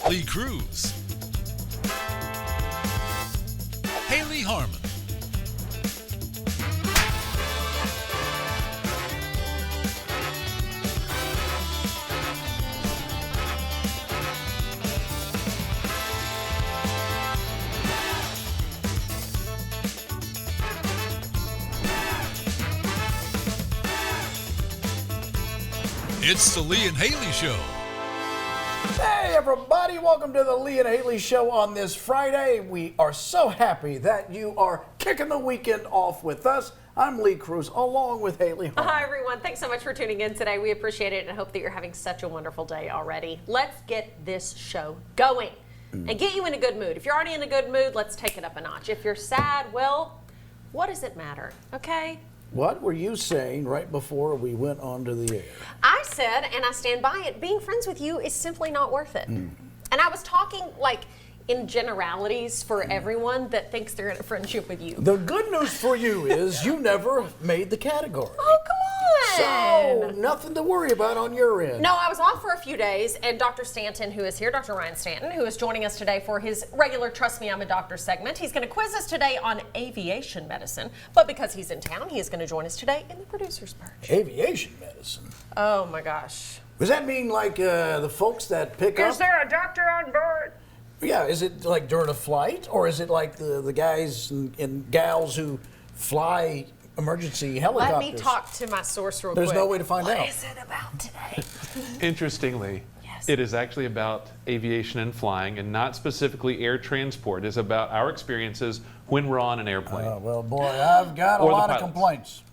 Lee Cruz, Hayley Harmon, it's the Lee and Hayley Show. Hey everybody, welcome to the Lee and Hayley Show on this Friday. We are so happy that you are kicking the weekend off with us. I'm Lee Cruz along with Hayley Harmon. Hi everyone, thanks so much for tuning in today. We appreciate it and hope that you're having such a wonderful day already. Let's get this show going and get you in a good mood. If you're already in a good mood, let's take it up a notch. If you're sad, well, what does it matter, okay? What were you saying right before we went onto the air? I said, and I stand by it, being friends with you is simply not worth it. And I was talking like in generalities for everyone that thinks they're in a friendship with you. The good news for you is you never made the category. Oh, come on. So, nothing to worry about on your end. No, I was off for a few days, and Dr. Stanton, who is here, Dr. Ryan Stanton, who is joining us today for his regular Trust Me, I'm a Doctor segment. He's going to quiz us today on aviation medicine, but because he's in town, he is going to join us today in the producer's perch. Aviation medicine. Oh, my gosh. Does that mean like the folks that pick up? Is there a doctor on board? Yeah, is it like during a flight, or is it like the guys and gals who fly emergency helicopters? Let me talk to my source real There's quick. no way to find out. What is it about today? Interestingly, Yes. it is actually about aviation and flying, and not specifically air transport. It's about our experiences when we're on an airplane. Oh, well, boy, I've got a Or the lot of pilots. complaints.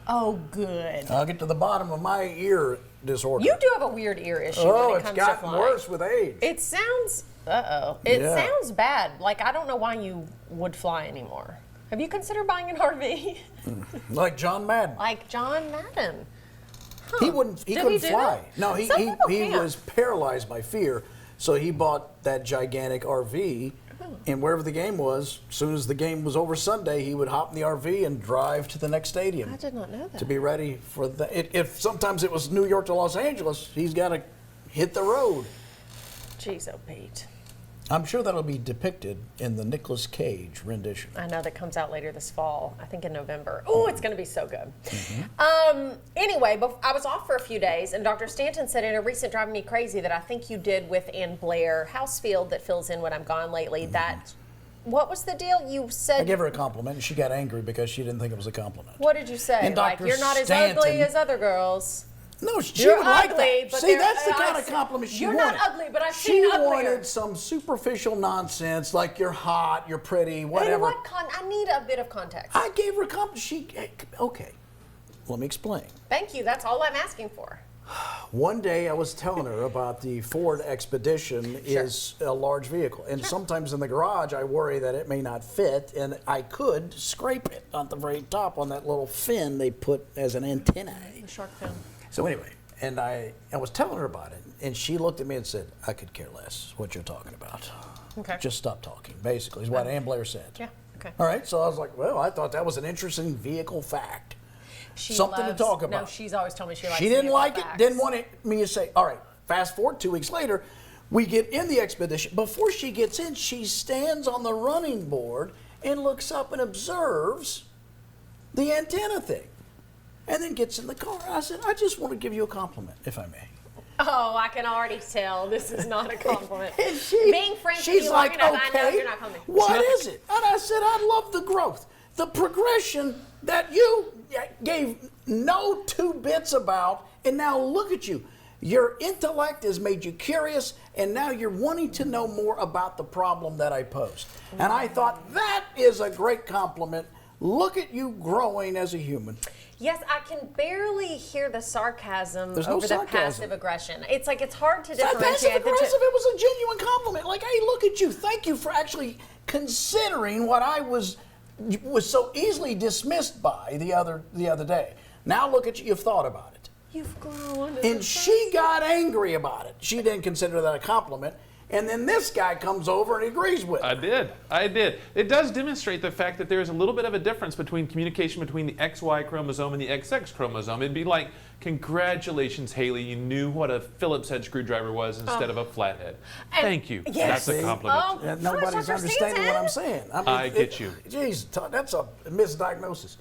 Oh, good. I'll get to the bottom of my ear disorder. You do have a weird ear issue Oh, when it it's comes gotten to flying. worse with age. It sounds, It Yeah. sounds bad. Like, I don't know why you would fly anymore. Have you considered buying an RV? Like John Madden. Like John Madden. He Did couldn't he do fly. that? No, he Some people can't. was paralyzed by fear, so he bought that gigantic RV. And wherever the game was, as soon as the game was over Sunday, he would hop in the RV and drive to the next stadium. I did not know that. To be ready for if sometimes it was New York to Los Angeles, he's got to hit the road. Jeez, oh Pete. I'm sure that'll be depicted in the Nicolas Cage rendition. I know that comes out later this fall. I think in November. Oh, it's going to be so good. Anyway, I was off for a few days, and Dr. Stanton said in a recent Driving Me Crazy that I think you did with Ann Blair Housefield that fills in when I'm gone lately. That what was the deal? You said I gave her a compliment, and she got angry because she didn't think it was a compliment. What did you say? And Like Dr. you're not as Stanton- ugly as other girls. No, she You're would like ugly, that. but See, they're- that's the I kind of see- compliment she you're wanted. not ugly, but I've she seen uglier. wanted some superficial nonsense, like you're hot, you're pretty, And whatever. what I need a bit of context. I gave her a compliment. Okay, let me explain. Thank you. That's all I'm asking for. One day I was telling her about the Ford Expedition is a large vehicle, and sometimes in the garage I worry that it may not fit, and I could scrape it on the very top on that little fin they put as an antenna. The shark fin. So anyway, and I was telling her about it, and she looked at me and said, "I could care less what you're talking about. Okay. Just stop talking," basically, is what Ann Blair said. Yeah. Okay. All right, so I was like, well, I thought that was an interesting vehicle fact. She Something to loves- talk about. No, she's always told me she likes. She didn't vehicle like it, facts. didn't want me to say, all right, fast forward 2 weeks later, we get in the expedition. Before she gets in, she stands on the running board and looks up and observes the antenna thing, and then gets in the car. I said, I just want to give you a compliment, if I may. Oh, I can already tell this is not a compliment. And Being friends with she's you like, long enough, I know okay, you're not coming. what is it? And I said, I love the growth, the progression that you gave no two bits about, and now look at you. Your intellect has made you curious, and now you're wanting to know more about the problem that I posed. And I thought, that is a great compliment. Look at you growing as a human. Yes, I can barely hear the sarcasm There's no over the sarcasm. passive aggression. It's like it's hard to Passive differentiate the aggressive, two. it was a genuine compliment. Like, hey, look at you. Thank you for actually considering what I was so easily dismissed by the other day. Now look at you. You've thought about it. You've grown. And she got angry about it. She didn't consider that a compliment. And then this guy comes over and he agrees with it. I did. It does demonstrate the fact that there is a little bit of a difference between communication between the XY chromosome and the XX chromosome. It'd be like, congratulations, Hayley, you knew what a Phillips head screwdriver was instead of a flathead. And- Thank you. Yes. That's a compliment. Oh, Yeah, nobody's Dr. understanding what I'm Stanton. saying. I, mean, I get you. Geez, that's a misdiagnosis.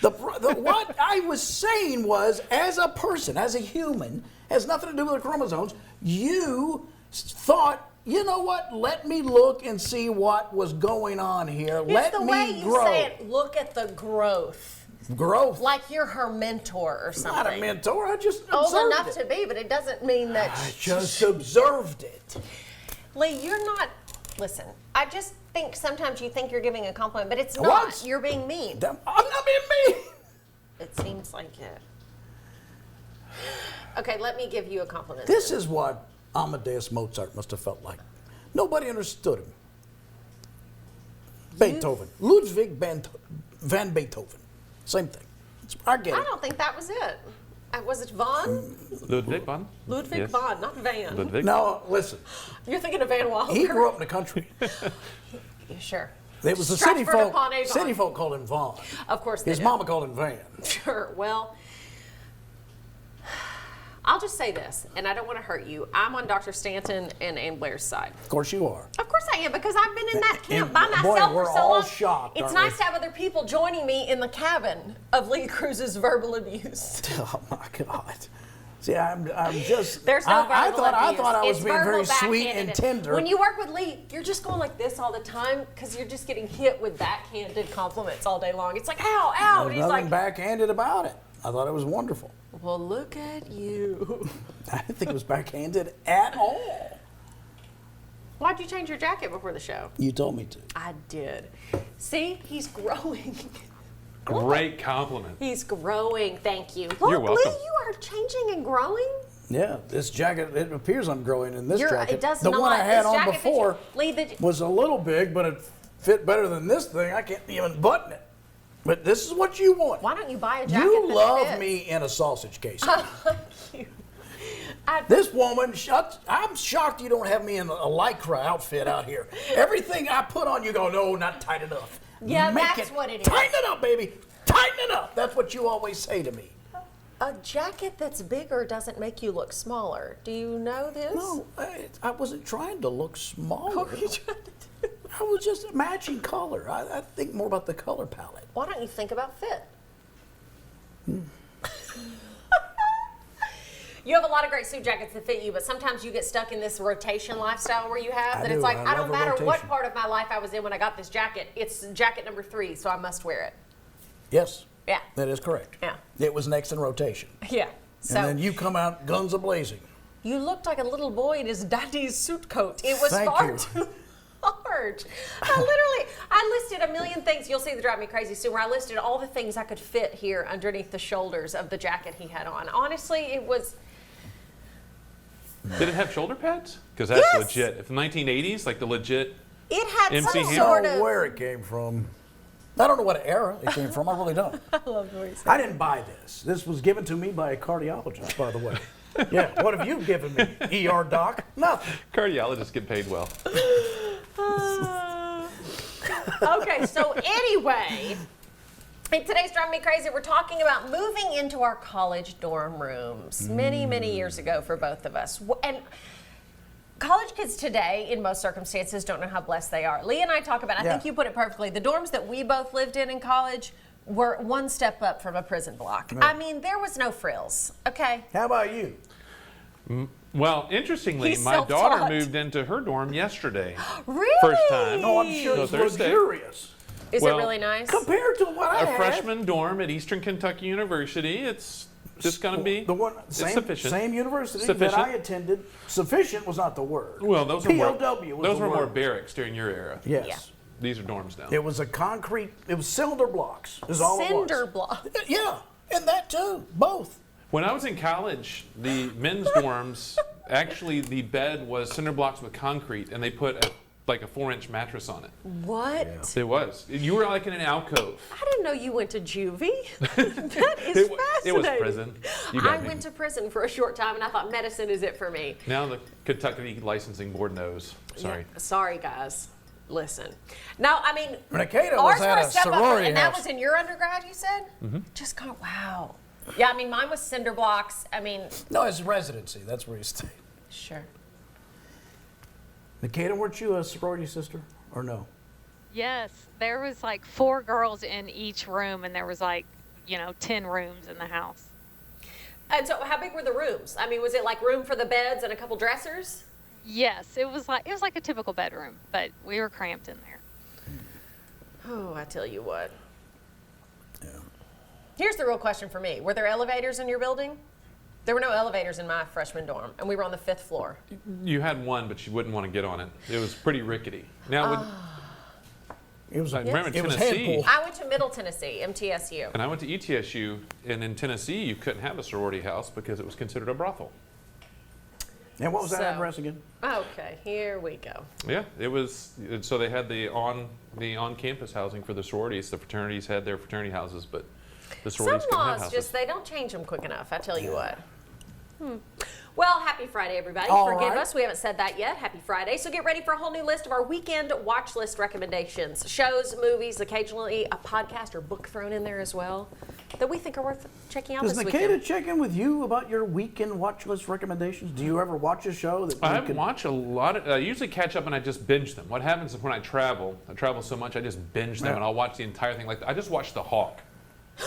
What I was saying was, as a person, as a human, has nothing to do with the chromosomes. You thought, you know what? Let me look and see what was going on here. It's Let the me way you grow. say it. Look at the growth. Growth. Like you're her mentor or something. Not a mentor. I just Old observed enough it. to be, but it doesn't mean that. I just observed it. Lee, you're not. Listen, I just think sometimes you think you're giving a compliment, but it's not. What? You're being mean. I'm not being mean. It seems like it. Okay, let me give you a compliment. This is what Amadeus Mozart must have felt like. Nobody understood him. Beethoven. Ludwig van Beethoven. Same thing. I get I it. don't think that was it. Was it Von? Ludwig von? Ludwig Yes. Von, not Van. Ludwig? No, listen. You're thinking of Van Wilder. He grew up in the country. Sure. It was the city Stratford folk. upon Avon. City folk called him Vaughn. Of course they His did. mama called him Van. Sure. Well, I'll just say this, and I don't want to hurt you. I'm on Dr. Stanton and Ann Blair's side. Of course you are. Of course I am, because I've been in that camp And by boy, myself we're for so all long. shocked, It's aren't nice we? to have other people joining me in the cabin of Lee Cruz's verbal abuse. Oh my God. See, I'm just. There's no verbal I thought abuse. I was It's being very verbal sweet backhanded. and tender. When you work with Lee, you're just going like this all the time because you're just getting hit with backhanded compliments all day long. It's like, ow, ow. And There's he's nothing like, backhanded about it. I thought it was wonderful. well, look at you. I didn't think it was backhanded at all. Why'd you change your jacket before the show? You told me to. I did. See, he's growing. Great compliment. He's growing. Thank you. Look, You're welcome. Lee, you are changing and growing. Yeah, this jacket, it appears I'm growing in this jacket. It does the not. one I had This on jacket that you- before Lee, was a little big, but it fit better than this thing. I can't even button it. But this is what you want. why don't you buy a jacket You that love fits? me in a sausage case. You- I- This woman, I'm shocked you don't have me in a lycra outfit out here. Everything I put on, you go, no, not tight enough. Yeah, Make that's what it is. Tighten it up, baby. Tighten it up. That's what you always say to me. A jacket that's bigger doesn't make you look smaller. Do you know this? No, I wasn't trying to look smaller. What were you trying to do? I was just matching color. I think more about the color palette. Why don't you think about fit? You have a lot of great suit jackets that fit you, but sometimes you get stuck in this rotation lifestyle where you have I that do. it's like, I I love don't a matter what rotation. part of my life I was in when I got this jacket, it's jacket number 3, so I must wear it. Yes. Yeah. That is correct. Yeah. It was next in rotation. Yeah. So And then you come out guns a-blazing. you looked like a little boy in his daddy's suit coat. It was Thank far you. too large. I listed a million things. You'll see that drive me crazy soon, where I listed all the things I could fit here underneath the shoulders of the jacket he had on. Honestly, it was. Did it have shoulder pads? Because that's Yes. legit. If the 1980s, like the legit. It had MC some Hammer. I sort don't know of. where it came from. I don't know what era it came from. I really don't. I love the way you say I didn't buy this. This was given to me by a cardiologist, by the way. Yeah. What have you given me, ER doc? Nothing. Cardiologists get paid well. Okay, so anyway, in today's Drive Me Crazy, we're talking about moving into our college dorm rooms many, many years ago for both of us. And college kids today, in most circumstances, don't know how blessed they are. Lee and I talk about, I think Yeah. you put it perfectly, the dorms that we both lived in college were one step up from a prison block. I mean, there was no frills, okay? How about you? Well, interestingly, He's my daughter self-taught. moved into her dorm yesterday. Really? First time. Oh, I'm sure No, it's Thursday. luxurious. Is Well, it really nice? Compared to what I A had. freshman dorm at Eastern Kentucky University. It's just going to be The one, it's same, sufficient. same university Sufficient. that I attended. Sufficient was not the word. Well, those were more, POW was those the were more word. barracks during your era. Yes. Yeah. These are dorms now. It was a concrete, it was cylinder blocks, is all Cinder it was. block. Yeah, and that too, both. When I was in college, the men's dorms, actually the bed was cinder blocks with concrete, and they put a like a 4-inch mattress on it. What? It was. You were like in an alcove. I didn't know you went to juvie. That is fascinating. It was prison. You got I me. went to prison for a short time, and I thought medicine is it for me. Now the Kentucky Licensing Board knows. Sorry. Yeah, sorry, guys. Listen. Now, I mean, Nikita ours was at were a step up, sorority and that house. was in your undergrad, you said? Just kind of, wow. Yeah, I mean, mine was cinder blocks. I mean, No, it's residency. That's where you stay. sure. Nikita, weren't you a sorority sister or no? Yes, there was like 4 girls in each room, and there was like, 10 rooms in the house. And so, how big were the rooms? I mean, was it like room for the beds and a couple dressers? Yes, it was like a typical bedroom, but we were cramped in there. Oh, I tell you what. Yeah. Here's the real question for me. Were there elevators in your building? There were no elevators in my freshman dorm, and we were on the 5th floor. You had one, but you wouldn't want to get on it. It was pretty rickety. Now, It was. I remember It was Tennessee. handful. I went to Middle Tennessee, MTSU. And I went to ETSU, and in Tennessee, you couldn't have a sorority house because it was considered a brothel. And what was that So- address again? Okay, here we go. Yeah, it was. So they had the on-campus housing for the sororities. The fraternities had their fraternity houses, but the Some sororities couldn't have laws houses. just, they don't change them quick enough, I tell you what. Well, happy Friday, everybody. All Forgive right. us, we haven't said that yet. Happy Friday. So get ready for a whole new list of our weekend watch list recommendations. Shows, movies, occasionally a podcast or book thrown in there as well that we think are worth checking out Does this Nikita weekend. check in with you about your weekend watch list recommendations? Do you ever watch a show that I you could... watch a lot of. I usually catch up and I just binge them. What happens is when I travel so much I just binge them Yeah. and I'll watch the entire thing. Like I just watched The Hawk.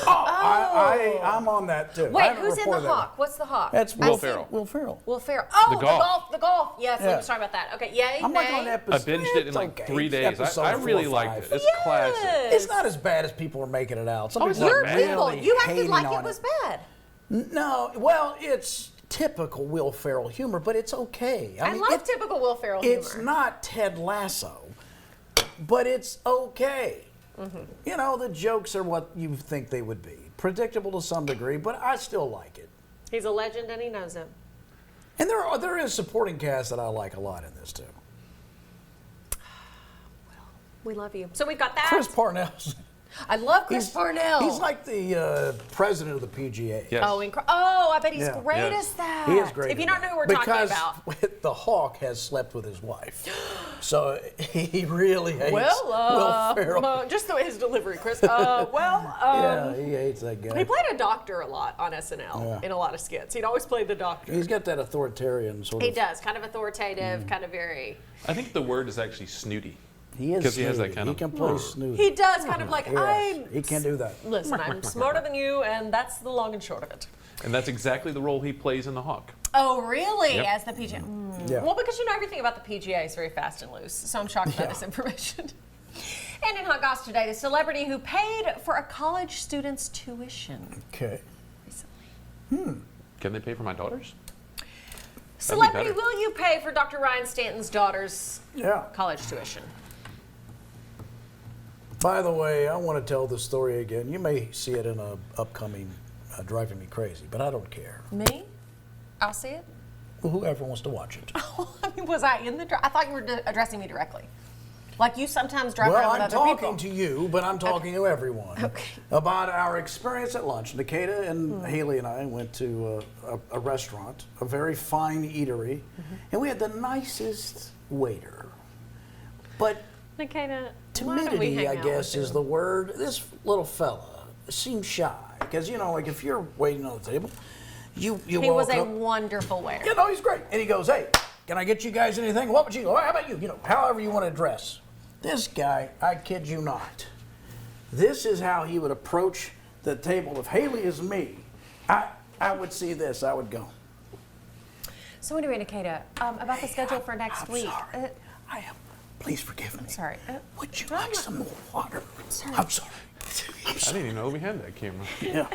I'm on that too. I Wait, haven't who's in the reported that. Hawk? What's the Hawk? That's Will Will Ferrell. Will Ferrell. Will Ferrell. Oh, The golf. the golf. Yes, Yeah. I'm sorry about that. Okay, yay, I'm like nay. on I episode. binged it in like It's 3 days. Episode I really 4 or liked 5. it. It's classic. It's not as bad as people are making it out. Some Oh, it's people not are You're bad. evil. really You acted hating like on it was bad. No, well, it's typical Will Ferrell humor, but it's okay. I mean, love typical Will Ferrell It's humor. not Ted Lasso, but it's okay. Mm-hmm. You know, the jokes are what you think they would be. Predictable to some degree, but I still like it. He's a legend and he knows it. And there is supporting cast that I like a lot in this too. We love you. So we've got that. Chris Parnell's. I love Chris Parnell. He's like the president of the PGA. Yes. Oh, I bet he's Yeah. great Yes. as that. He is great. If you at don't that. know who we're because talking about. the Hawk has slept with his wife, so he really hates Well, Will Ferrell. just the way his delivery, Chris. Yeah, he hates that guy. He played a doctor a lot on SNL Yeah. in a lot of skits. He'd always play the doctor. He's got that authoritarian sort He of. does, kind of authoritative, kind of very. I think the word is actually snooty. He is 'Cause he has that snooty. kind He of- can play snooty. He does, kind of like Yes, he can do that. Listen, I'm smarter than you, and that's the long and short of it. And that's exactly the role he plays in The Hawk. Oh, really? Yep. As the PGA? Yeah. Well, because you know everything about the PGA is very fast and loose, so I'm shocked by this information. And in Hot Goss today, the celebrity who paid for a college student's tuition Okay. recently. Can they pay for my daughters? Celebrity, better. will you pay for Dr. Ryan Stanton's daughter's Yeah. college tuition? By the way, I want to tell the story again. You may see it in a upcoming Driving Me Crazy, but I don't care. Me? I'll see it. Whoever wants to watch it. I mean, was I in the? I thought you were addressing me directly. Like you sometimes drive Well, around with I'm other talking people. to you, but I'm talking to everyone Okay. about our experience at lunch. Nikita and Hayley and I went to a restaurant, a very fine eatery, and we had the nicest waiter. But Nikita, timidity, I guess, is the word. This little fella seemed shy because, you know, like if you're waiting on the table, you He walk was a up. wonderful waiter. You know, he's great. And he goes, hey, can I get you guys anything? What would you go? How about you? You know, however you want to dress. This guy, I kid you not, this is how he would approach the table. If Hayley is me, I would see this. I would go. So anyway, Nikita, about the schedule for next I'm week. sorry. I am. Please forgive me. Sorry. Would you like some more water? sorry. I'm sorry. I didn't even know we had that camera. Yeah.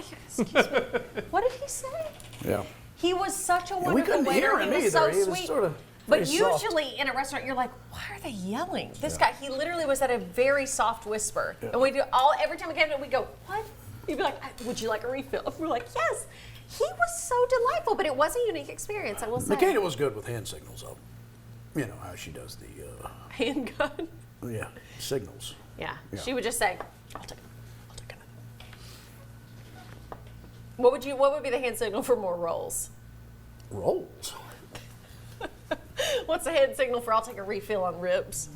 What did he say? Yeah. He was such a we wonderful couldn't waiter. hear him he was either. so He was sweet. sort of But very soft. usually in a restaurant, you're like, why are they yelling? This guy, he literally was at a very soft whisper. And we do every time we came in, we go, what? He'd be like, would you like a refill? We're like, yes. He was so delightful, but it was a unique experience, I will say. Nikita was good with hand signals, though. You know how she does the, Handgun. signals. Yeah. Yeah. She would just say, I'll take it. I'll take it. What would be the hand signal for more rolls? Rolls. What's the hand signal for I'll take a refill on ribs?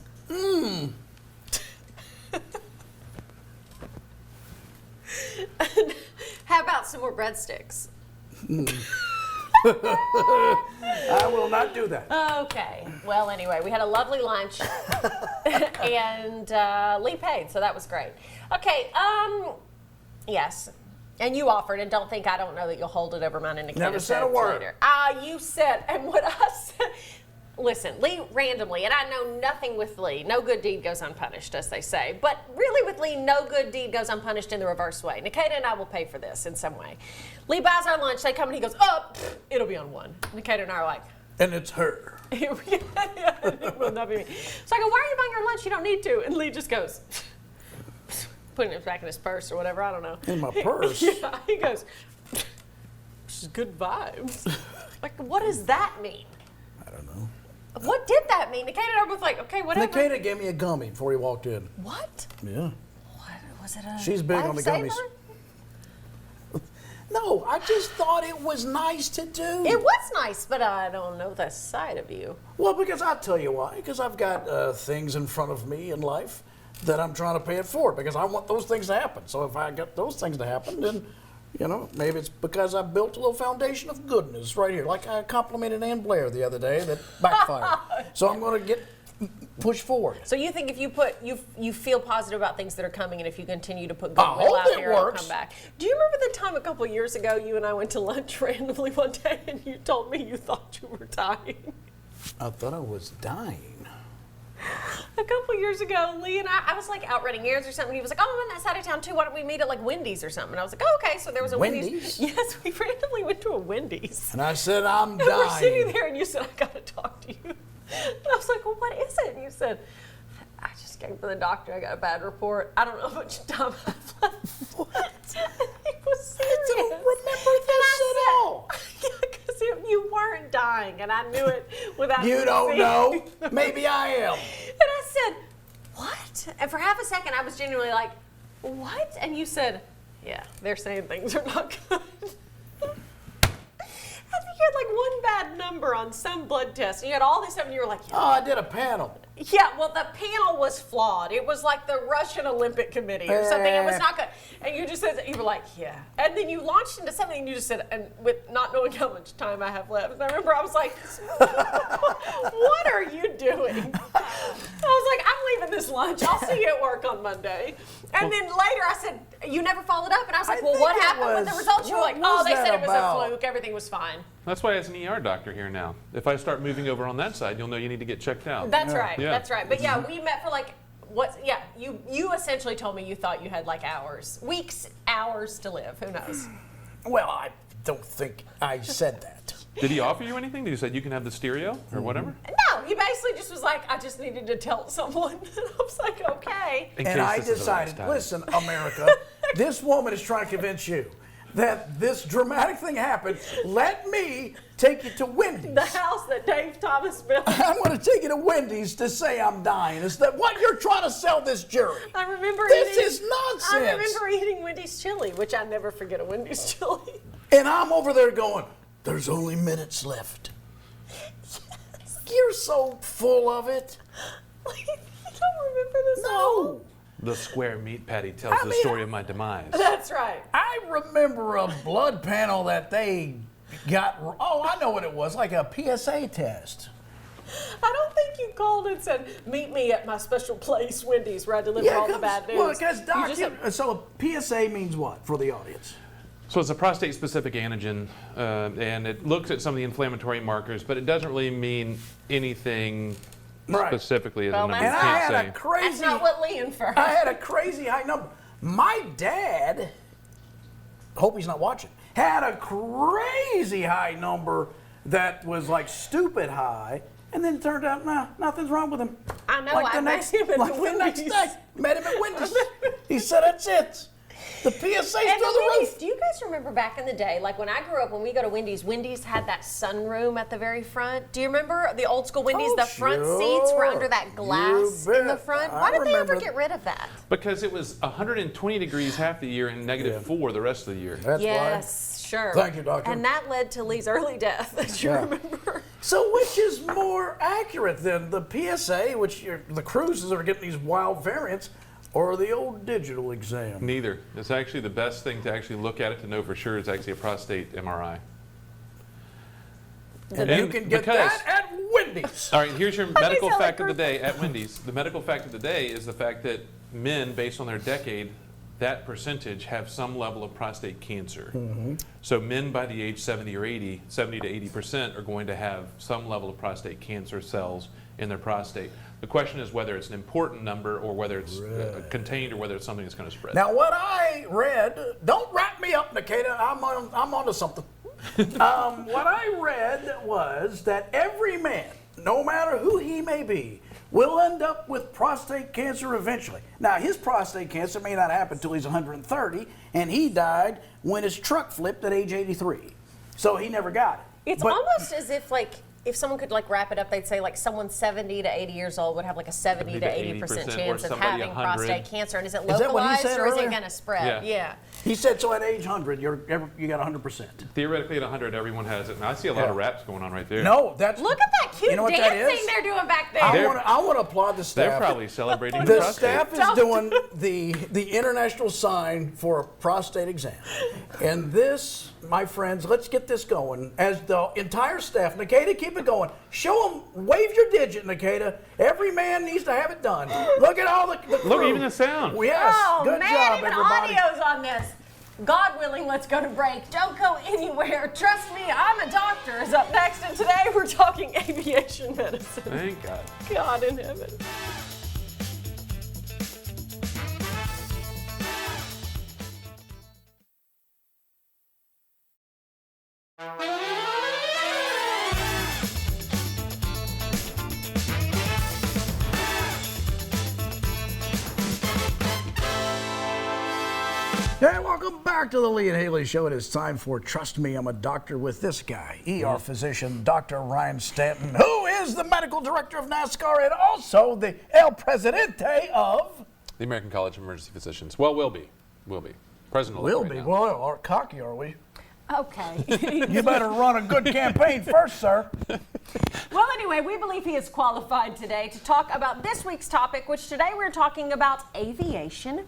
How about some more breadsticks? I will not do that. Okay. Well, anyway, we had a lovely lunch, and Lee paid, so that was great. Okay. Yes. And you offered, and don't think I don't know that you'll hold it over mine and Nikita Never said a word. later. You said, and what I said. Listen, Lee randomly, and I know nothing with Lee. No good deed goes unpunished, as they say. But really with Lee, no good deed goes unpunished in the reverse way. Nikita and I will pay for this in some way. Lee buys our lunch. They come and he goes, it'll be on one. Nikita and I are like, And it's her. it will not be me. So I go, why are you buying our lunch? You don't need to. And Lee just goes, putting it back in his purse or whatever. I don't know. In my purse? Yeah, he goes, this is good vibes. Like, what does that mean? I don't know. What did that mean? Nikita and I were both like, okay, whatever. Nikita gave me a gummy before he walked in. What? Yeah. What was it? She's big on the lifesaver? gummies. No, I just thought it was nice to do. It was nice, but I don't know the side of you. Well, because I'll tell you why. Because I've got things in front of me in life that I'm trying to pay it forward because I want those things to happen. So if I get those things to happen, then, you know, maybe it's because I built a little foundation of goodness right here. Like I complimented Ann Blair the other day that backfired. So I'm going to get pushed forward. So you think if you put you feel positive about things that are coming, and if you continue to put I goodwill hope out it there, it'll works. come back. Do you remember the time a couple years ago you and I went to lunch randomly one day, and you told me you thought you were dying? I thought I was dying. A couple years ago, Lee and I was like out running errands or something. He was like, "Oh, I'm on that side of town too. Why don't we meet at like Wendy's or something?" And I was like, "Oh, okay." So there was a Wendy's? Yes, we randomly went to a Wendy's. And I said, I'm And dying. we're sitting there, and you said, "I got to talk to you." And I was like, "Well, what is it?" And you said, "I just came from the doctor. I got a bad report. I don't know how much time I've left." What? He was serious. I don't remember this at all. Yeah, because you weren't dying, and I knew it without You don't seeing. know. Maybe I am. And I said, "What?" And for half a second, I was genuinely like, "What?" And you said, "Yeah, they're saying things are not good." I think you had like one bad number on some blood test. And you had all this stuff, and you were like, Oh, I did a panel. yeah, well, the panel was flawed. It was like the Russian Olympic Committee or something. It was not good. And you just said, you were like, yeah. And then you launched into something, and you just said, and with not knowing how much time I have left. And I remember I was like, what are you doing? I was like, I'm leaving this lunch. I'll see you at work on Monday. And then later I said, you never followed up. And I was like, I well, think what it happened with was- the results? You were what like, oh, was they that said it was about? a fluke. Everything was fine. That's why, as an ER doctor here now, if I start moving over on that side, you'll know you need to get checked out. That's right. Yeah. That's right. But yeah, we met for like you essentially told me you thought you had like weeks, hours to live. Who knows? Well, I don't think I said that. Did he offer you anything? Did he say you can have the stereo or whatever? No, he basically just was like, I just needed to tell someone. And I was like, okay. In And case I this is the last decided, time. listen, America, this woman is trying to convince you that this dramatic thing happened. Let me take you to Wendy's. The house that Dave Thomas built. I'm going to take you to Wendy's to say I'm dying. Is that what you're trying to sell this jury? I remember This eating, is nonsense. I remember eating Wendy's chili, which I never forget a Wendy's chili. And I'm over there going, there's only minutes left. You're so full of it. Like, I don't remember this at all. No. The square meat patty tells I the mean- story of my demise. That's right. I remember a blood panel that they got, oh, I know what it was, like a PSA test. I don't think you called and said, meet me at my special place, Wendy's, where I deliver all the bad news. Well, because Doc, You just said, so a PSA means what for the audience? So it's a prostate-specific antigen, and it looks at some of the inflammatory markers, but it doesn't really mean anything Right. specifically as Well, a number. that's And You I can't had say. a crazy, that's not what Lee inferred. I had a crazy high number. My dad, hope he's not watching, had a crazy high number that was like stupid high, and then it turned out, nah, nothing's wrong with him. I know, Like I the met next, him at like the the next Wendy's. day, met him at Wendy's. He said, that's it. The PSA's through And the the Wendy's, roof. do you guys remember back in the day, like when I grew up, when we go to Wendy's, Wendy's had that sunroom at the very front. Do you remember the old school Wendy's? Oh, The front seats were under that glass You in the bet. front. I Why did they ever remember get rid of that? Because it was 120 degrees half the year and -4 the rest of the year. That's Yes, sure. Thank you, Doctor. And that led to Lee's early death, as you Yeah. remember. So which is more accurate then, the PSA, which the cruises are getting these wild variants, or the old digital exam? Neither. It's actually the best thing to actually look at it to know for sure it's actually a prostate MRI. And you can get because- that at Wendy's. All right, here's your medical sound like fact of the day at Wendy's. The medical fact of the day is the fact that men, based on their decade, that percentage have some level of prostate cancer. So men by the age 70 or 80, 70 to 80% are going to have some level of prostate cancer cells in their prostate. The question is whether it's an important number or whether it's contained or whether it's something that's going to spread. Now, what I read, don't wrap me up, Nikita, I'm onto something. What I read was that every man, no matter who he may be, will end up with prostate cancer eventually. Now, his prostate cancer may not happen until he's 130, and he died when his truck flipped at age 83. So he never got it. It's But- almost as if, like, if someone could like wrap it up, they'd say like someone 70 to 80 years old would have like a 70 to 80% 80%, chance or of somebody having 100. prostate cancer. And is it Is that what he localized said or is earlier? it going to spread? Yeah. He said, so at age 100, you got 100%. Theoretically, at 100, everyone has it. And I see a lot of Yeah. raps going on right there. No, that's... Look at that cute You know what that dancing is? they're doing back I there. want to applaud the staff. They're probably celebrating the The prostate. staff is doing the international sign for a prostate exam. And this, my friends, let's get this going. As the entire staff, Nikita, keep it going. Show them, wave your digit, Nikita. Every man needs to have it done. Look at all the crew. Look, even the sound. Yes, Oh good man, job, even everybody. audio's on this. God willing, let's go to break. Don't go anywhere. Trust me, I'm a doctor is up next, and today we're talking aviation medicine. Thank God. God in heaven. Hey, welcome back to the Lee and Hayley Show. It is time for Trust Me, I'm a Doctor with this guy, ER physician, Dr. Ryan Stanton, who is the medical director of NASCAR and also the El Presidente of... The American College of Emergency Physicians. Well, will be. President Will right be. now. Well, are cocky, are we? Okay. You better run a good campaign first, sir. Well, anyway, we believe he is qualified today to talk about this week's topic, which today we're talking about aviation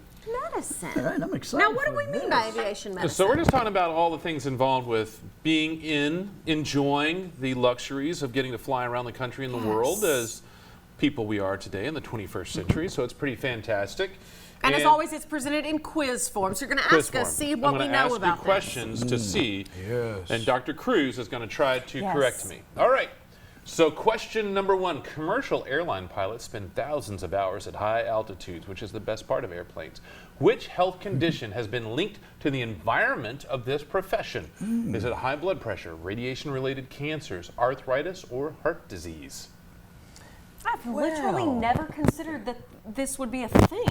medicine. All right, I'm excited. Now, what do for we mean this. by aviation medicine? So we're just talking about all the things involved with enjoying the luxuries of getting to fly around the country and the world as people we are today in the 21st century. So it's pretty fantastic. And as always, it's presented in quiz form. So you're going to quiz ask us, form. see what we know I'm going to about ask you questions to see, Yes. and Dr. Cruz is going to try to Yes. correct me. All right. So question number one, commercial airline pilots spend thousands of hours at high altitudes, which is the best part of airplanes. Which health condition has been linked to the environment of this profession? Is it high blood pressure, radiation-related cancers, arthritis, or heart disease? I've literally never considered that this would be a thing.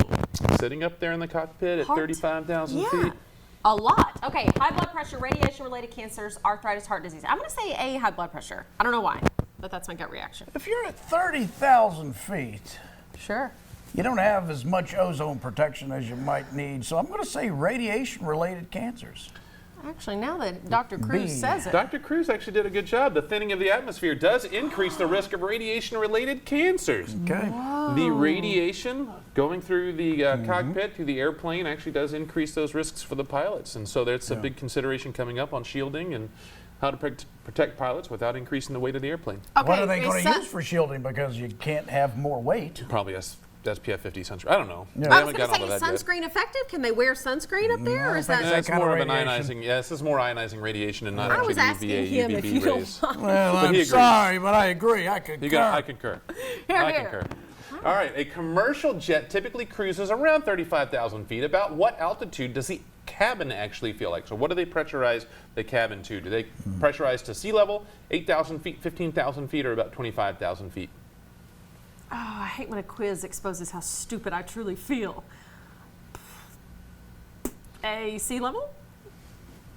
Sitting up there in the cockpit at Heart- 35,000 Yeah. feet? A lot. Okay, high blood pressure, radiation-related cancers, arthritis, heart disease. I'm going to say A, high blood pressure. I don't know why, but that's my gut reaction. If you're at 30,000 feet, Sure. you don't have as much ozone protection as you might need. So I'm going to say radiation-related cancers. Actually, now that Dr. Cruz B. says it. Dr. Cruz actually did a good job. The thinning of the atmosphere does increase the risk of radiation-related cancers. Okay. The radiation going through the cockpit, through the airplane, actually does increase those risks for the pilots. And so there's a big consideration coming up on shielding and how to protect pilots without increasing the weight of the airplane. Okay, What are they going to so- use for shielding? Because you can't have more weight. Probably SPF 50 sunscreen. I don't know. Yeah. We I haven't was going to gotten say, all is that yet. sunscreen effective? Can they wear sunscreen up there? Or is I think that? so. It's kind of more of an radiation. ionizing. Yes, this is more ionizing radiation and not I actually was the asking UVA, him if UVB you don't rays. mind. Well, But he I'm agrees. sorry, but I agree. I concur. I concur. Here, I here. concur. All right, a commercial jet typically cruises around 35,000 feet. About what altitude does the cabin actually feel like? So what do they pressurize the cabin to? Do they pressurize to sea level, 8,000 feet, 15,000 feet, or about 25,000 feet? Oh, I hate when a quiz exposes how stupid I truly feel. a sea level?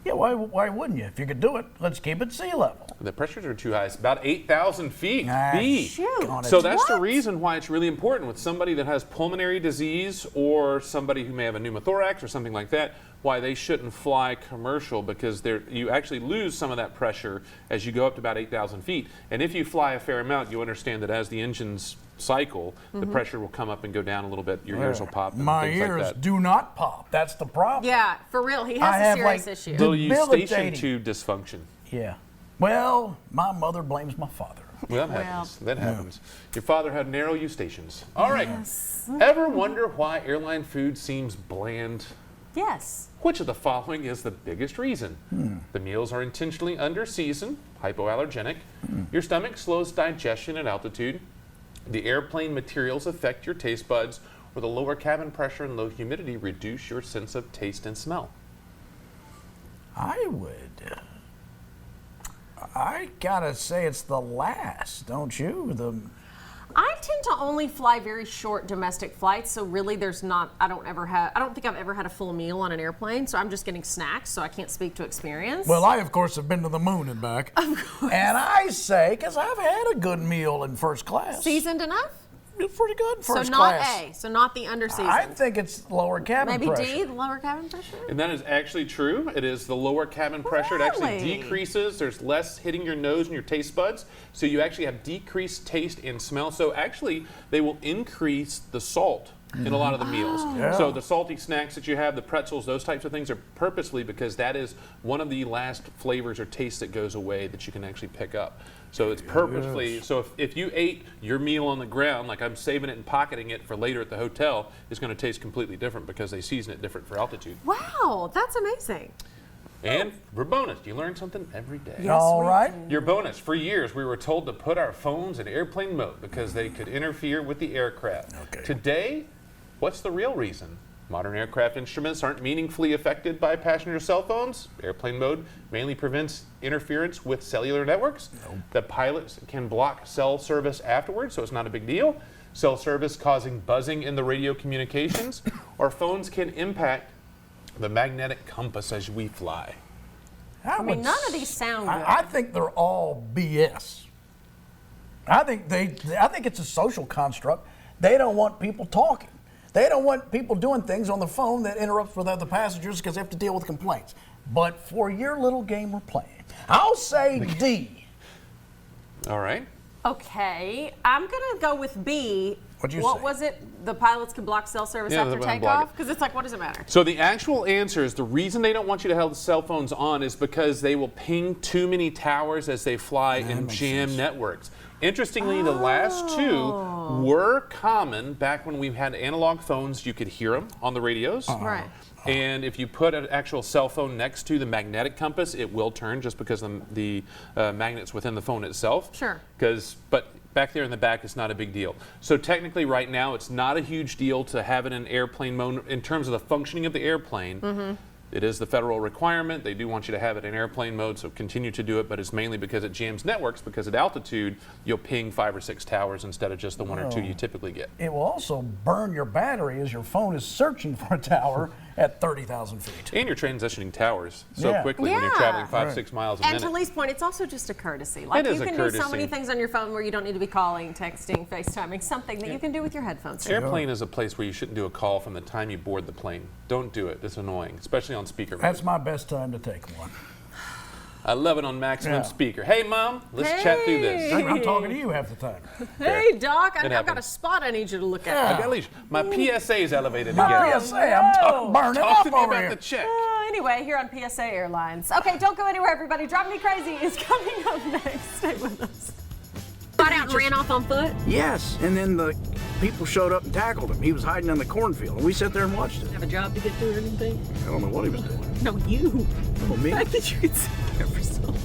Yeah, why wouldn't you? If you could do it, let's keep it sea level. The pressures are too high. It's about 8,000 feet. B. Shoot. So that's the reason why it's really important with somebody that has pulmonary disease or somebody who may have a pneumothorax or something like that, why they shouldn't fly commercial, because you actually lose some of that pressure as you go up to about 8,000 feet. And if you fly a fair amount, you understand that as the engines cycle, the pressure will come up and go down a little bit. Your ears will pop and My things ears like that. do not pop. That's the problem. Yeah, for real. He I has a have, serious like, issue. Little eustachian debilitating. tube dysfunction. Yeah. Well, my mother blames my father. Well, that happens. That happens. Your father had narrow eustachians. All right. Ever wonder why airline food seems bland? Yes. Which of the following is the biggest reason? The meals are intentionally under-seasoned, hypoallergenic. Your stomach slows digestion at altitude. The airplane materials affect your taste buds, or the lower cabin pressure and low humidity reduce your sense of taste and smell. I gotta say it's the last, don't you? I tend to only fly very short domestic flights, so really I don't think I've ever had a full meal on an airplane, so I'm just getting snacks, so I can't speak to experience. Well, I, of course, have been to the moon and back. Of course. And I say, because I've had a good meal in first class. Seasoned enough? It's pretty good in first So not class. A, so not the under seasoned. I think it's lower cabin Maybe pressure. D, the lower cabin pressure? And that is actually true. It is the lower cabin pressure. It actually Really? decreases. There's less hitting your nose and your taste buds. So you actually have decreased taste and smell. So actually, they will increase the salt in a lot of the meals. Yeah. So the salty snacks that you have, the pretzels, those types of things are purposely because that is one of the last flavors or tastes that goes away that you can actually pick up. So it's purposely, so if you ate your meal on the ground, like I'm saving it and pocketing it for later at the hotel, it's going to taste completely different because they season it different for altitude. Wow, that's amazing. And for bonus, you learn something every day. Yes, All we right. do. Your bonus, for years we were told to put our phones in airplane mode because they could interfere with the aircraft. Okay. Today, what's the real reason? Modern aircraft instruments aren't meaningfully affected by passenger cell phones. Airplane mode mainly prevents interference with cellular networks. The pilots can block cell service afterwards, so it's not a big deal. Cell service causing buzzing in the radio communications, or phones can impact the magnetic compass as we fly. I mean, none of these sound good. I think they're all BS. I think it's a social construct. They don't want people talking. They don't want people doing things on the phone that interrupts with other passengers because they have to deal with complaints. But for your little game we're playing, I'll say D. All right. Okay, I'm gonna go with B. What'd you What say? was it? The pilots can block cell service Yeah, after they can block takeoff? Because it's like, what does it matter? So the actual answer is the reason they don't want you to have the cell phones on is because they will ping too many towers as they fly and jam networks. Interestingly, the last two were common back when we had analog phones. You could hear them on the radios. Right. And if you put an actual cell phone next to the magnetic compass, it will turn just because the magnet's within the phone itself. Sure. But back there in the back, it's not a big deal. So technically right now, it's not a huge deal to have it in airplane mode in terms of the functioning of the airplane. It is the federal requirement. They do want you to have it in airplane mode, so continue to do it, but it's mainly because it jams networks, because at altitude, you'll ping 5 or 6 towers instead of just the 1 or 2 you typically get. It will also burn your battery as your phone is searching for a tower at 30,000 feet. And you're transitioning towers so Yeah. quickly when you're Yeah. traveling 5, Right. 6 miles a And minute. to Lee's point, it's also just a courtesy. Like It is you a can do so courtesy. many things on your phone where you don't need to be calling, texting, FaceTiming, something that you can do with your headphones. Airplane is a place where you shouldn't do a call from the time you board the plane. Don't do it. It's annoying, especially on speaker mode. That's my best time to take one. I love it on maximum Yeah. speaker. Hey, Mom, let's chat through this. I'm talking to you half the time. Hey, Doc, I've got a happens. spot I need you to look I at. got leash. My PSA is elevated My again. PSA, I'm burning Talk up to me over about here. the check. Anyway, here on PSA Airlines. Okay, don't go anywhere, everybody. Driving Me Crazy is coming up next. Stay with us. Got out and ran off on foot? Yes, and then the people showed up and tackled him. He was hiding in the cornfield, and we sat there and watched it. Have a job to get to or anything? I don't know what he was doing. No, you. Oh, me? The fact that you could sit there for so long.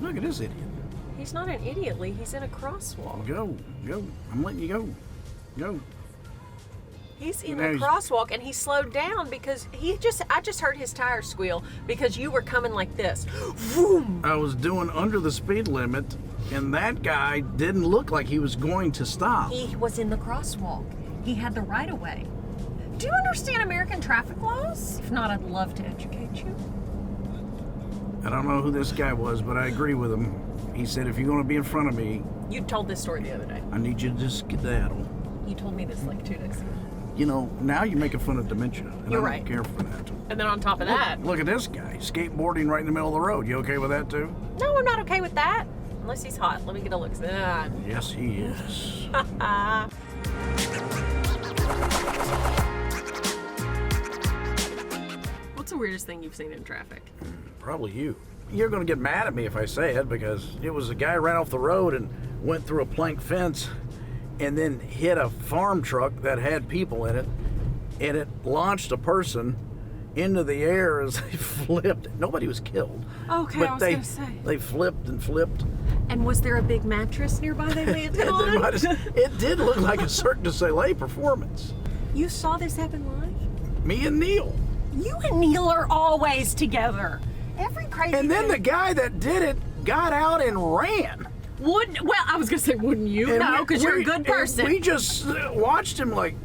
Look at this idiot. He's not an idiot, Lee. He's in a crosswalk. Go. I'm letting you go. Go. He's in Now the he's- crosswalk, and he slowed down because I just heard his tire squeal because you were coming like this. Vroom. I was doing under the speed limit, and that guy didn't look like he was going to stop. He was in the crosswalk. He had the right of way. Do you understand American traffic laws? If not, I'd love to educate you. I don't know who this guy was, but I agree with him. He said, if you're going to be in front of me, You told this story the other day. I need you to just skedaddle. You told me this like 2 days ago. You know, now you're making fun of dementia, and You're I right. don't care for that. And then on top of that, Look at this guy, skateboarding right in the middle of the road. You okay with that, too? no, I'm not okay with that. Unless he's hot. Let me get a look. Yes, he is. What's the weirdest thing you've seen in traffic? Probably you. You're going to get mad at me if I say it, because it was a guy ran off the road and went through a plank fence and then hit a farm truck that had people in it, and it launched a person into the air as they flipped. Nobody was killed. Okay, but I was they, gonna say. They flipped and flipped. And was there a big mattress nearby they landed And on? it did look like a Cirque du Soleil performance. You saw this happen live? Me and Neil. You and Neil are always together. Every crazy And then thing. the guy that did it got out and ran. Wouldn't, well, I was going to say, wouldn't you? And No, we- because you're a we- good and person. We just watched him like,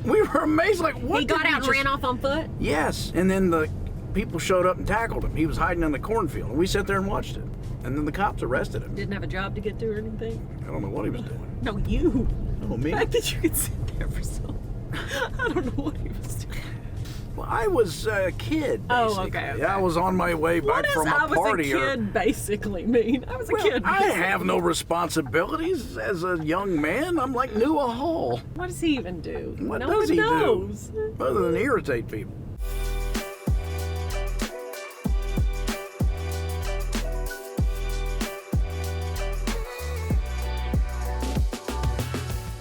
we were amazed, like, what? He got did out and just- ran off on foot? Yes, and then the people showed up and tackled him. He was hiding in the cornfield, and we sat there and watched it. And then the cops arrested him. Didn't have a job to get to or anything? I don't know what he was doing. No, you. Oh, me? The fact that you could sit there for so I don't know what he was doing. Well, I was a kid, Oh, basically. okay. I was on my way What back does from I a was party. a kid basically mean? I was a Well, kid. I basically. have no responsibilities as a young man. I'm like Noah Hall. What does he even do? What no does one he knows. do other than irritate people?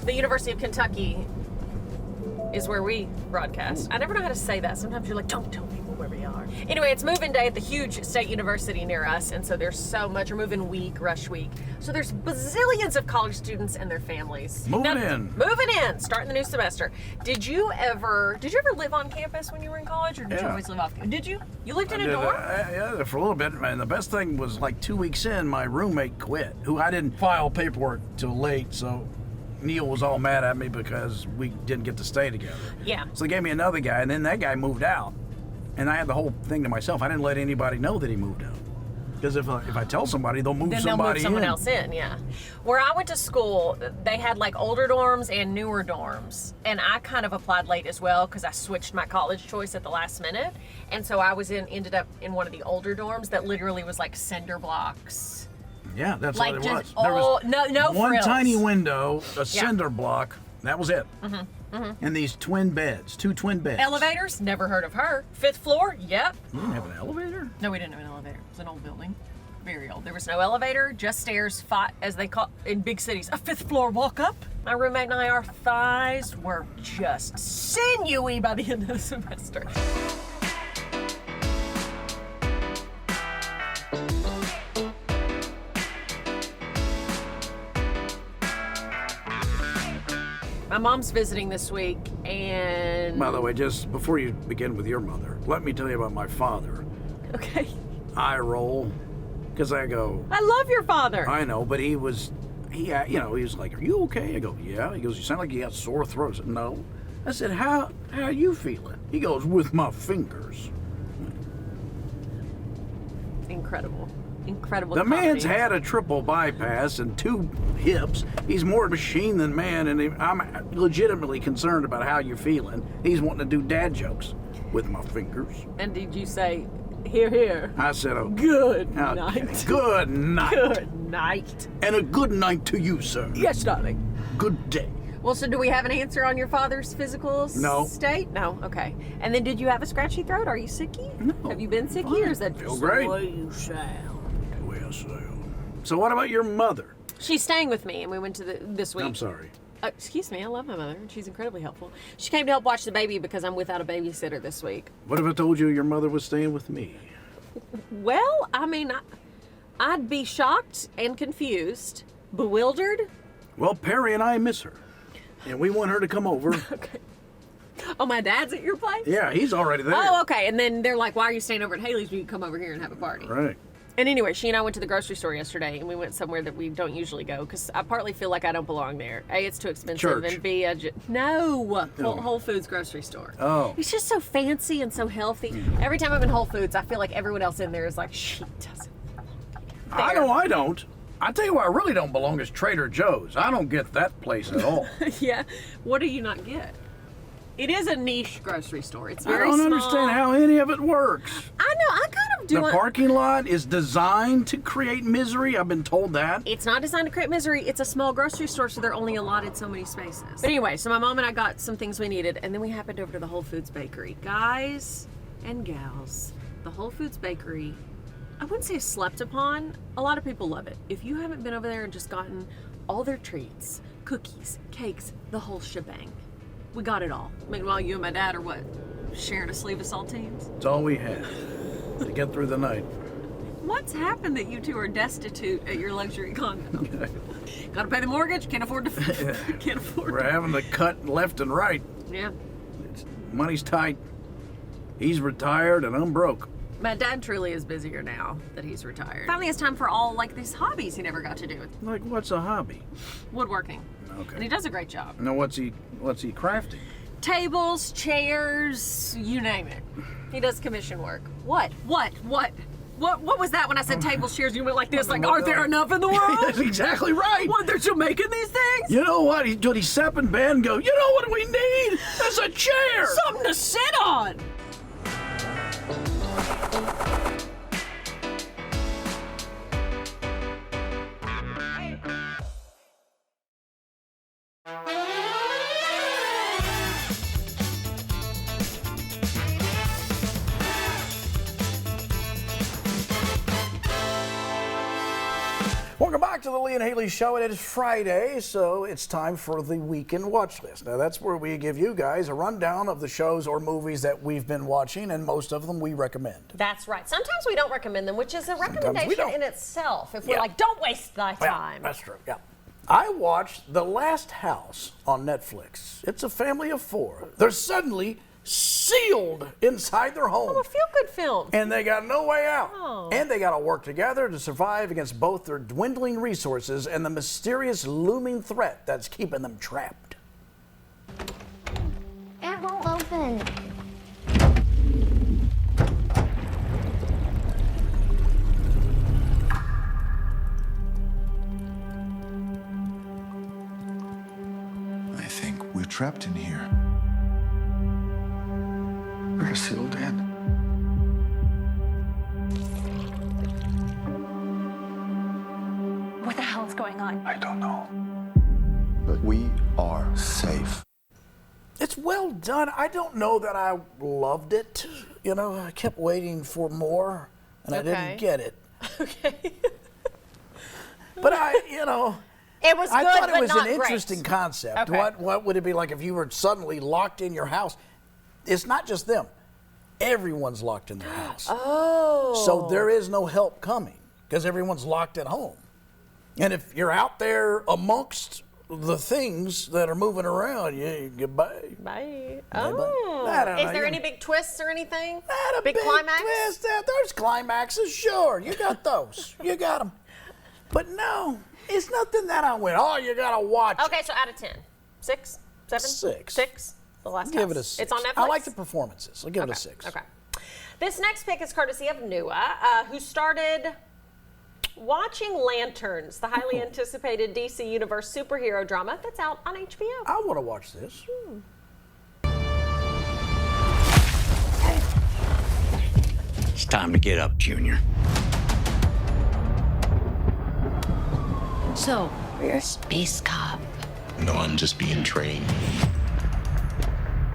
The University of Kentucky is where we broadcast. I never know how to say that. Sometimes you're like, don't tell people where we are. Anyway, it's moving day at the huge state university near us, and so there's so much, or moving week, rush week. So there's bazillions of college students and their families. Moving in. Moving in, starting the new semester. Did you ever live on campus when you were in college, or did you Yeah. always live off? Did you? You lived in a I did, dorm? yeah, for a little bit. And the best thing was like 2 weeks in, my roommate quit, who I didn't file paperwork till late, so Neil was all mad at me because we didn't get to stay together. Yeah. So they gave me another guy, and then that guy moved out. And I had the whole thing to myself. I didn't let anybody know that he moved out. Because if I tell somebody, they'll move Then they'll somebody move someone in. else in, yeah. Where I went to school, they had like older dorms and newer dorms. And I kind of applied late as well because I switched my college choice at the last minute. And so I ended up in one of the older dorms that literally was like cinder blocks. Yeah, that's Like what it just was. There was no one frills. tiny window, a cinder block. That was it. And these twin beds, 2 twin beds. Elevators? Never heard of her. 5th floor? Yep. You didn't have an elevator? No, we didn't have an elevator. It was an old building. Very old. There was no elevator, just stairs, as they call in big cities, a 5th floor walk up. My roommate and I, our thighs were just sinewy by the end of the semester. My mom's visiting this week, and By the way, just before you begin with your mother, let me tell you about my father. okay, I roll, because I go, I love your father. I know, but he was like, are you okay? I go, yeah. He goes, you sound like you got sore throat. I said, no. I said, how are you feeling? He goes, with my fingers. Incredible. The man's comedy. had a triple bypass and 2 hips. He's more machine than man, and I'm legitimately concerned about how you're feeling. He's wanting to do dad jokes with my fingers. And did you say, here, here? I said, okay. Good Okay. night. Good night. Good night. And a good night to you, sir. Yes, darling. Good day. Well, so do we have an answer on your father's physical No. state? No. Okay. And then did you have a scratchy throat? Are you sicky? No. Have you been sicky, Fine. or is that Feel just great. the way you sound? Well, so what about your mother? She's staying with me, and we went to this week. I'm sorry. Excuse me, I love my mother. She's incredibly helpful. She came to help watch the baby because I'm without a babysitter this week. What if I told you your mother was staying with me? Well, I mean, I'd be shocked and confused, bewildered. Well, Perry and I miss her. and we want her to come over. Okay. Oh, my dad's at your place? Yeah, he's already there. Oh, okay. And then they're like, why are you staying over at Hayley's? You can come over here and have a party. Right. And anyway, she and I went to the grocery store yesterday, and we went somewhere that we don't usually go because I partly feel like I don't belong there. A, it's too expensive, Church. and B, no. Whole Foods grocery store. Oh. It's just so fancy and so healthy. Every time I'm in Whole Foods, I feel like everyone else in there is like, she doesn't. I know I don't. I tell you where I really don't belong is Trader Joe's. I don't get that place at all. Yeah. What do you not get? It is a niche grocery store. It's I very don't small. understand how any of it works. I know. I kind of do. The parking lot is designed to create misery. I've been told that. It's not designed to create misery. It's a small grocery store, so they're only allotted so many spaces. But anyway, so my mom and I got some things we needed, and then we happened over to the Whole Foods bakery. Guys and gals, the Whole Foods bakery, I wouldn't say slept upon. A lot of people love it. If you haven't been over there and just gotten all their treats, cookies, cakes, the whole shebang, we got it all. Meanwhile, you and my dad are what? Sharing a sleeve of saltines? It's all we had to get through the night. What's happened that you two are destitute at your luxury condo? Gotta pay the mortgage, can't afford to. Can't afford. We're having to cut left and right. Yeah. Money's tight. He's retired and I'm broke. My dad truly is busier now that he's retired. Finally has time for all like these hobbies he never got to do. Like, what's a hobby? Woodworking. Okay. And he does a great job. Now, what's he crafting? Tables, chairs, you name it. He does commission work. What was that when I said tables, chairs? You went like this, like, aren't there enough in the world? That's exactly right. What, they're still making these things? You know what? He sat in bed and go, you know what we need? That's a chair. Something to sit on. Welcome back to the Lee and Hayley Show, and it is Friday, so it's time for the Weekend Watch List. Now, that's where we give you guys a rundown of the shows or movies that we've been watching, and most of them we recommend. That's right. Sometimes we don't recommend them, which is a recommendation in itself. If we're like, don't waste thy time. Yeah, that's true, yeah. I watched The Last House on Netflix. It's a family of four. They're suddenly sealed inside their home. Oh, a feel-good film. And they got no way out. Oh. And they got to work together to survive against both their dwindling resources and the mysterious looming threat that's keeping them trapped. It won't open. I think we're trapped in here. We're sealed in. What the hell is going on? I don't know. But we are safe. It's well done. I don't know that I loved it. You know, I kept waiting for more, and I didn't get it. Okay. But It was good, I thought it but was not an great. interesting concept. Okay. What would it be like if you were suddenly locked in your house? It's not just them. Everyone's locked in their house. Oh. So there is no help coming because everyone's locked at home. And if you're out there amongst the things that are moving around, goodbye. Bye. I Oh. don't know, Is there you- any big twists or anything? Not a big climax? twist. There's climaxes, sure. You got those. You got them. But no, it's nothing that I went, oh, you got to watch. Okay, so out of 10. 6? 7? 6. 6? The Last Give House. it a 6. It's on Netflix? I like the performances. I'll give it a 6. Okay. This next pick is courtesy of Nua, who started watching Lanterns, the highly anticipated DC Universe superhero drama that's out on HBO. I want to watch this. It's time to get up, Junior. So, you're a space cop. No, I'm just being trained.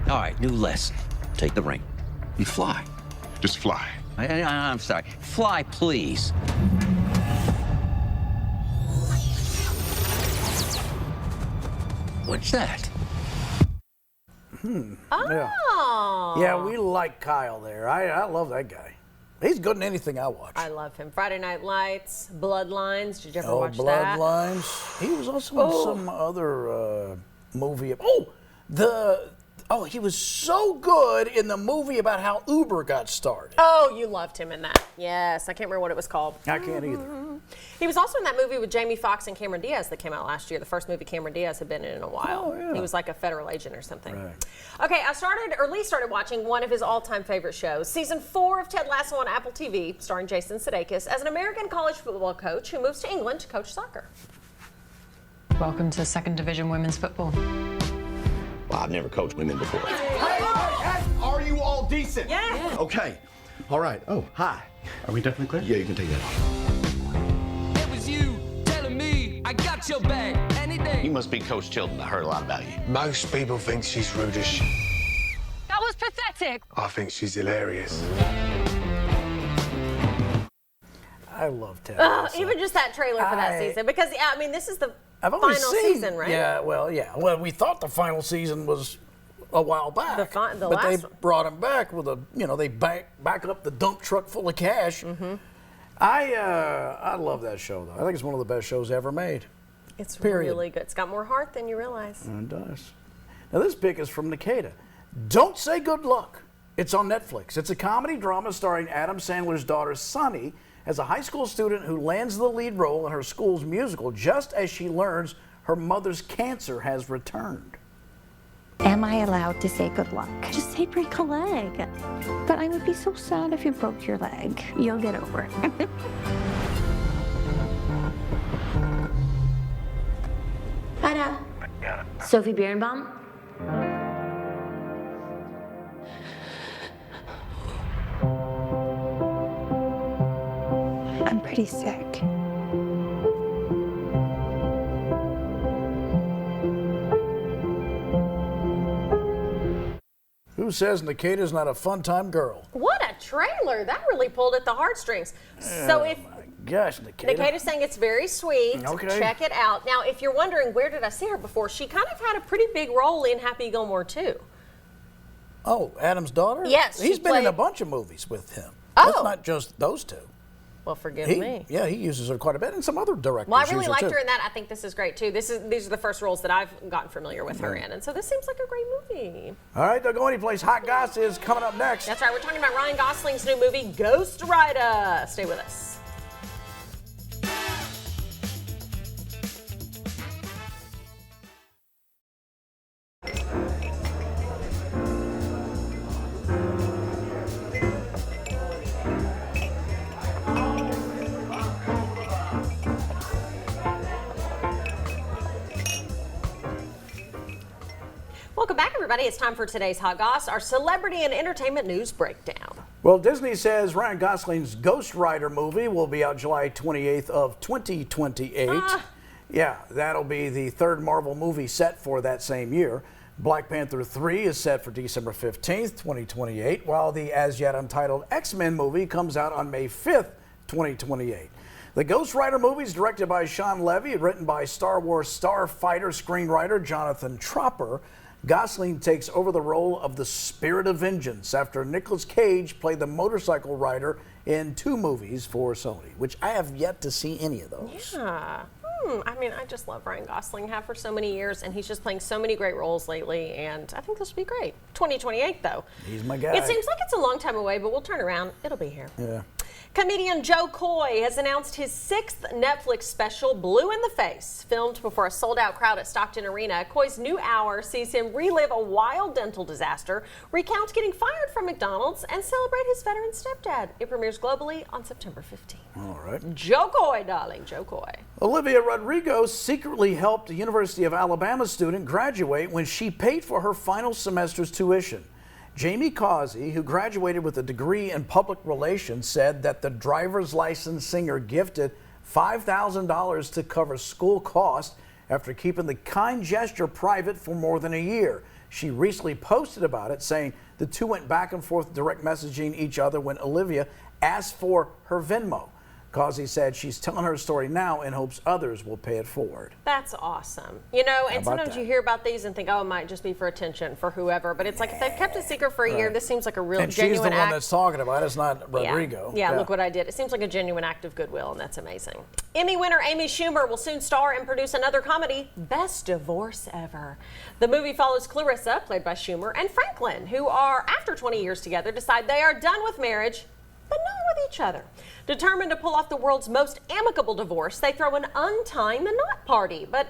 All right, new lesson. Take the ring and fly. Just fly. I'm sorry. Fly, please. What's that? Oh. Yeah, we like Kyle there. I love that guy. He's good in anything I watch. I love him. Friday Night Lights, Bloodlines. Did you ever Oh, watch that? Bloodlines. He was also in some other movie. He was so good in the movie about how Uber got started. Oh, you loved him in that. Yes, I can't remember what it was called. I can't either. He was also in that movie with Jamie Foxx and Cameron Diaz that came out last year. The first movie Cameron Diaz had been in a while. Oh, yeah. He was like a federal agent or something. Right. Okay, Lee started watching one of his all-time favorite shows, season 4 of Ted Lasso on Apple TV, starring Jason Sudeikis, as an American college football coach who moves to England to coach soccer. Welcome to second division women's football. Well, I've never coached women before. Hey, are you all decent? Yeah. Okay. All right. Oh, hi. Are we definitely clear? Yeah, you can take that off. It was you telling me I got your back any day. You must be Coach Tilton. I heard a lot about you. Most people think she's rude as shit. That was pathetic. I think she's hilarious. I love Ted. Even just that trailer for that season, because this is the I've only final seen, season, right? Yeah, well, we thought the final season was a while back. The but last they one. brought him back with they back up the dump truck full of cash. Mm-hmm. I love that show though. I think it's one of the best shows ever made. It's Period. really good. It's got more heart than you realize. It does. Now this pick is from Nikita. Don't Say Good Luck. It's on Netflix. It's a comedy drama starring Adam Sandler's daughter Sunny as a high school student who lands the lead role in her school's musical just as she learns her mother's cancer has returned. Am I allowed to say good luck? Just say break a leg. But I would be so sad if you broke your leg. You'll get over it. Anna. Sophie Birnbaum. I'm pretty sick. Who says Nikita's not a fun-time girl? What a trailer! That really pulled at the heartstrings. So if Gosh, Nikita. Nikita's saying it's very sweet, Okay. check it out. Now, if you're wondering where did I see her before, she kind of had a pretty big role in Happy Gilmore too. Oh, Adam's daughter? Yes, He's she been in a played- bunare movies with him. Oh. That's not just those two. Well, forgive He me. uses her quite a bit, and some other directors. Well, I use really her liked too. her in that. I think this is great too. These are the first roles that I've gotten familiar with her in, and so this seems like a great movie. All right, don't go anyplace. Hot Goss is coming up next. That's right. We're talking about Ryan Gosling's new movie, Ghost Rider. Stay with us. Welcome back, everybody. It's time for today's Hot Goss, our celebrity and entertainment news breakdown. Well, Disney says Ryan Gosling's Ghost Rider movie will be out July 28th of 2028. Yeah, that'll be the third Marvel movie set for that same year. Black Panther 3 is set for December 15th, 2028, while the as yet untitled X-Men movie comes out on May 5th, 2028. The Ghost Rider movie is directed by Sean Levy and written by Star Wars starfighter screenwriter Jonathan Tropper. Gosling takes over the role of the Spirit of Vengeance after Nicolas Cage played the motorcycle rider in 2 movies for Sony, which I have yet to see any of those. Yeah. I just love Ryan Gosling, have for so many years, and he's just playing so many great roles lately, and I think this will be great. 2028, though. He's my guy. It seems like it's a long time away, but we'll turn around. It'll be here. Yeah. Comedian Joe Coy has announced his 6th Netflix special, Blue in the Face. Filmed before a sold-out crowd at Stockton Arena, Coy's new hour sees him relive a wild dental disaster, recount getting fired from McDonald's, and celebrate his veteran stepdad. It premieres globally on September 15th. All right. Joe Coy, darling, Joe Coy. Olivia Rodrigo secretly helped a University of Alabama student graduate when she paid for her final semester's tuition. Jamie Causey, who graduated with a degree in public relations, said that the driver's license singer gifted $5,000 to cover school costs after keeping the kind gesture private for more than a year. She recently posted about it, saying the two went back and forth direct messaging each other when Olivia asked for her Venmo. Causey said she's telling her story now in hopes others will pay it forward. That's awesome. You know, and sometimes that? you hear about these and think, oh, it might just be for attention for whoever. But it's like if they've kept it secret for a year, this seems like a real And genuine she's the one act. that's talking about it. It's not Rodrigo. Yeah, look what I did. It seems like a genuine act of goodwill, and that's amazing. Emmy winner Amy Schumer will soon star and produce another comedy, Best Divorce Ever. The movie follows Clarissa, played by Schumer, and Franklin, who are, after 20 years together, decide they are done with marriage, but not with each other. Determined to pull off the world's most amicable divorce, they throw an untying the knot party. But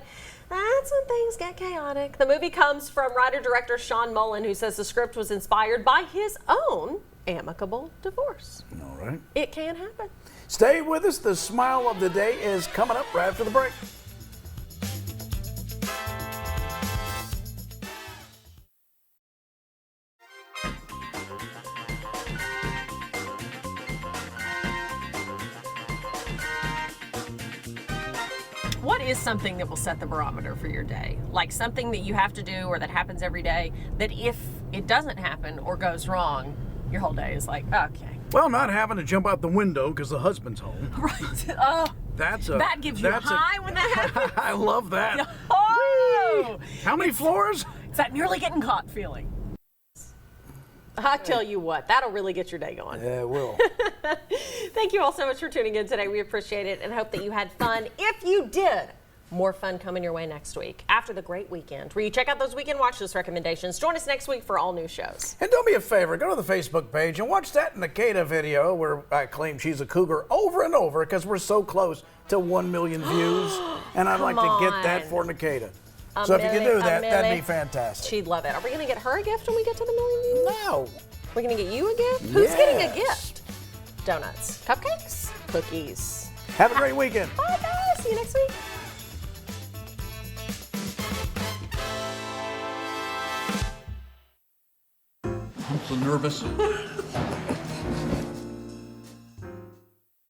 that's when things get chaotic. The movie comes from writer-director Sean Mullen, who says the script was inspired by his own amicable divorce. All right. It can happen. Stay with us. The smile of the day is coming up right after the break. What is something that will set the barometer for your day? Like something that you have to do or that happens every day that if it doesn't happen or goes wrong, your whole day is like, okay. Well, not having to jump out the window because the husband's home. Right. Oh, that gives you a high when that happens. I love that. Oh! How many floors? It's that nearly getting caught feeling. I tell you what, that'll really get your day going. Yeah, it will. Thank you all so much for tuning in today. We appreciate it and hope that you had fun. If you did, more fun coming your way next week after the great weekend where you check out those weekend watch list recommendations. Join us next week for all new shows. And do me a favor, go to the Facebook page and watch that Nikita video where I claim she's a cougar over and over because we're so close to 1 million views. And I'd like to get that for Nikita. So if you can do that, that'd be fantastic. She'd love it. Are we going to get her a gift when we get to the 1 million views? No. We're going to get you a gift? Who's getting a gift? Donuts, cupcakes, cookies. Have a great weekend. Bye, guys. See you next week. I'm so nervous.